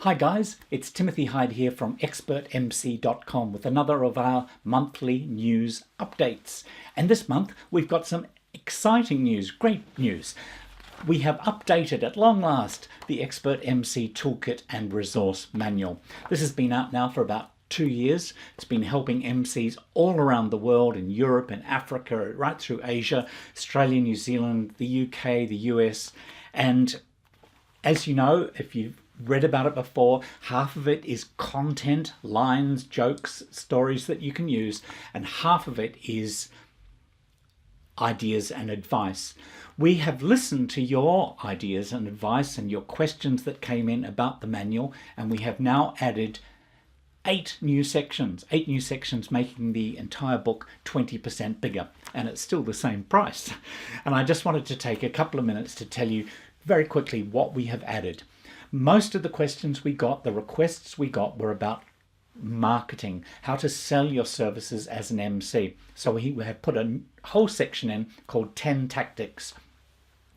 Hi guys, it's Timothy Hyde here from expertmc.com with another of our monthly news updates. And this month we've got some exciting news, great news. We have updated at long last the Expert MC Toolkit and Resource Manual. This has been out now for about 2 years. It's been helping MCs all around the world, in Europe and Africa, right through Asia, Australia, New Zealand, the UK, the US. And as you know, if you've read about it before, half of it is content, lines, jokes, stories that you can use, and half of it is ideas and advice. We have listened to your ideas and advice and your questions that came in about the manual, and we have now added 8 new sections, making the entire book 20% bigger, and it's still the same price. And I just wanted to take a couple of minutes to tell you very quickly what we have added. Most of the questions we got, the requests we got, were about marketing, how to sell your services as an MC. So we have put a whole section in called 10 Tactics.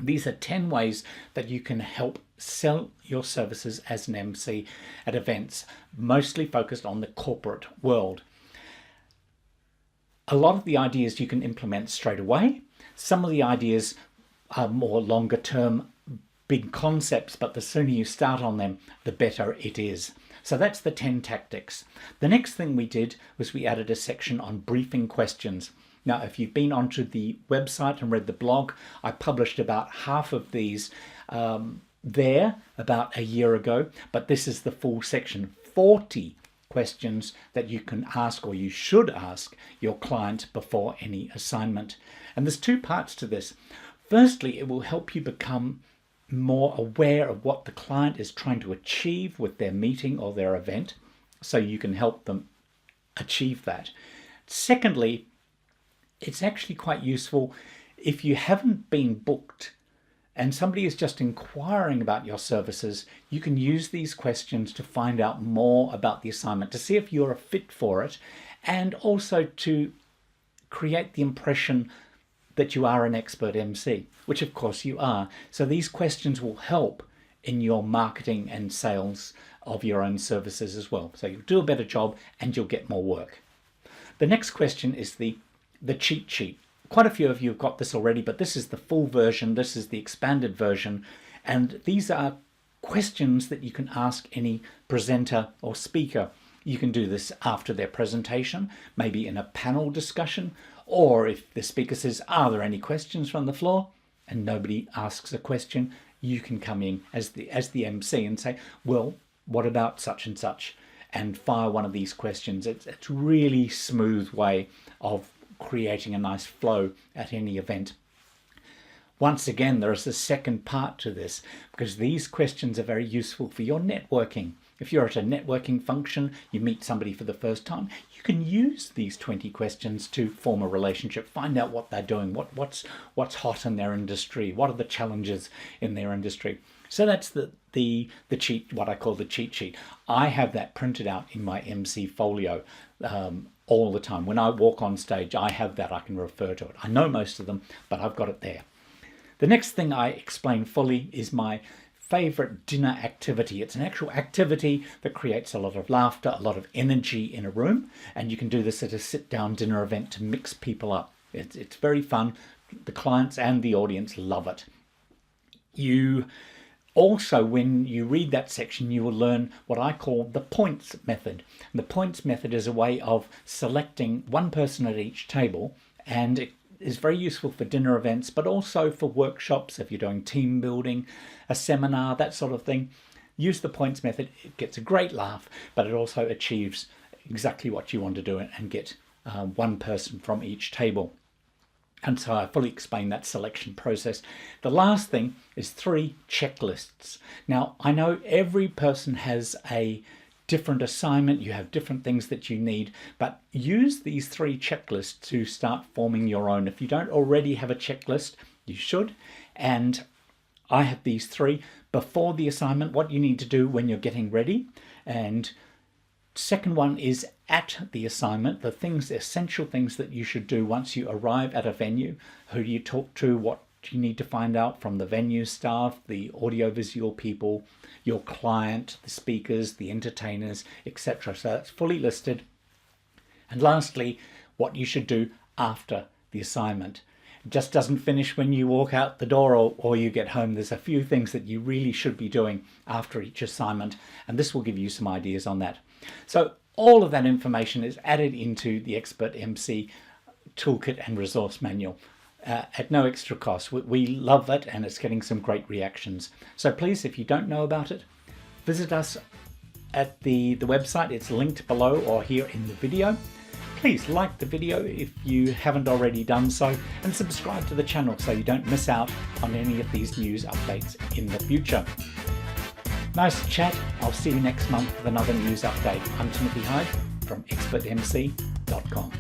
These are 10 ways that you can help sell your services as an MC at events, mostly focused on the corporate world. A lot of the ideas you can implement straight away. Some of the ideas are more longer term, big concepts, but the sooner you start on them, the better it is. So that's the 10 tactics. The next thing we did was we added a section on briefing questions. Now, if you've been onto the website and read the blog, I published about half of these there about a year ago, but this is the full section, 40 questions that you can ask, or you should ask, your client before any assignment. And there's 2 parts to this. Firstly, it will help you become more aware of what the client is trying to achieve with their meeting or their event, so you can help them achieve that. Secondly, it's actually quite useful if you haven't been booked and somebody is just inquiring about your services. You can use these questions to find out more about the assignment, to see if you're a fit for it, and also to create the impression that you are an expert MC, which of course you are. So these questions will help in your marketing and sales of your own services as well. So you'll do a better job and you'll get more work. The next question is the cheat sheet. Quite a few of you have got this already, but this is the full version. This is the expanded version. And these are questions that you can ask any presenter or speaker. You can do this after their presentation, maybe in a panel discussion, or if the speaker says, are there any questions from the floor? And nobody asks a question, you can come in as the MC and say, well, what about such and such? And fire one of these questions. It's a really smooth way of creating a nice flow at any event. Once again, there is a second part to this, because these questions are very useful for your networking. If you're at a networking function, you meet somebody for the first time, you can use these 20 questions to form a relationship, find out what they're doing, what's hot in their industry, what are the challenges in their industry. So that's the cheat, what I call the cheat sheet. I have that printed out in my MC folio all the time. When I walk on stage, I have that, I can refer to it. I know most of them, but I've got it there. The next thing I explain fully is my favorite dinner activity. It's an actual activity that creates a lot of laughter, a lot of energy in a room, and you can do this at a sit-down dinner event to mix people up. It's very fun. The clients and the audience love it. You also, when you read that section, you will learn what I call the points method. And the points method is a way of selecting one person at each table, and it is very useful for dinner events, but also for workshops, if you're doing team building, a seminar, that sort of thing. Use the points method. It gets a great laugh, but it also achieves exactly what you want to do and get one person from each table. And so I fully explain that selection process. The last thing is 3 checklists. Now, I know every person has a different assignment, you have different things that you need, but use these 3 checklists to start forming your own. If you don't already have a checklist, you should. And I have these 3 before the assignment, what you need to do when you're getting ready. And second one is at the assignment, the essential things that you should do once you arrive at a venue. Who do you talk to? What you need to find out from the venue staff, the audiovisual people, your client, the speakers, the entertainers, etc. So that's fully listed. And lastly, what you should do after the assignment. It just doesn't finish when you walk out the door or you get home. There's a few things that you really should be doing after each assignment, and this will give you some ideas on that. So all of that information is added into the Expert MC Toolkit and Resource Manual at no extra cost. We love it, and it's getting some great reactions. So please, if you don't know about it, visit us at the website. It's linked below or here in the video. Please like the video if you haven't already done so, and subscribe to the channel so you don't miss out on any of these news updates in the future. Nice to chat. I'll see you next month with another news update. I'm Timothy Hyde from expertmc.com.